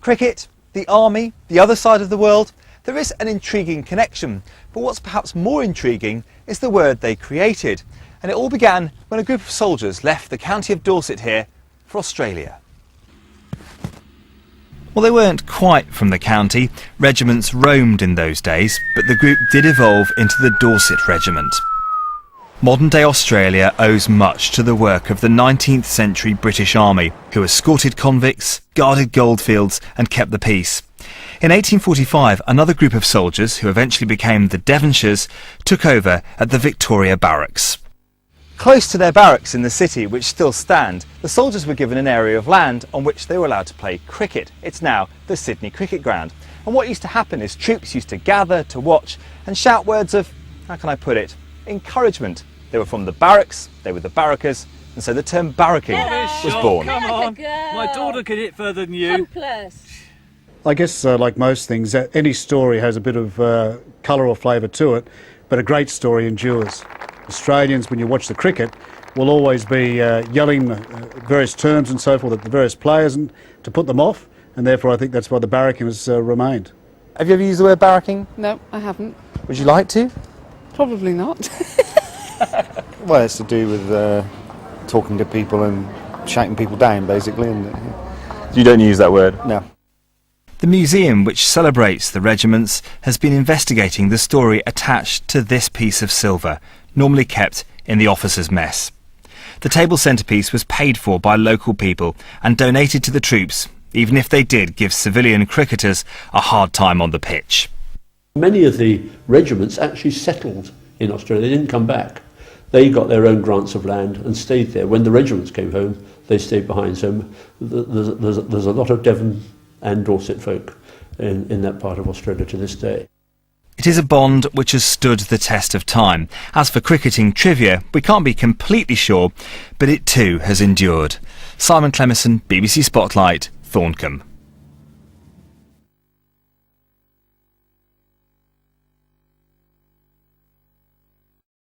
Cricket, the army, the other side of the world. There is an intriguing connection, but what's perhaps more intriguing is the word they created. And it all began when a group of soldiers left the county of Dorset here for Australia. Well, they weren't quite from the county. Regiments roamed in those days, but the group did evolve into the Dorset Regiment. Modern-day Australia owes much to the work of the 19th century British Army, who escorted convicts, guarded goldfields and kept the peace. In 1845, another group of soldiers, who eventually became the Devonshires, took over at the Victoria Barracks. Close to their barracks in the city, which still stand, the soldiers were given an area of land on which they were allowed to play cricket. It's now the Sydney Cricket Ground. And what used to happen is troops used to gather to watch and shout words of, how can I put it, encouragement. They were from the barracks, they were the barrackers, and so the term barracking was born. Come on, my daughter could hit further than you. I guess, like most things, any story has a bit of colour or flavour to it, but a great story endures. Australians, when you watch the cricket, will always be yelling various terms and so forth at the various players and to put them off, and therefore I think that's why the barracking has remained. Have you ever used the word barracking? No, I haven't. Would you like to? Probably not. Well, it's to do with talking to people and shouting people down, basically. And You don't use that word? no. The museum, which celebrates the regiments, has been investigating the story attached to this piece of silver, normally kept in the officers' mess. The table centrepiece was paid for by local people and donated to the troops, even if they did give civilian cricketers a hard time on the pitch. Many of the regiments actually settled in Australia. They didn't come back. They got their own grants of land and stayed there. When the regiments came home, they stayed behind. So there's a lot of Devon and Dorset folk in that part of Australia to this day. It is a bond which has stood the test of time. As for cricketing trivia, we can't be completely sure, but it too has endured. Simon Clemison, BBC Spotlight, Thorncombe.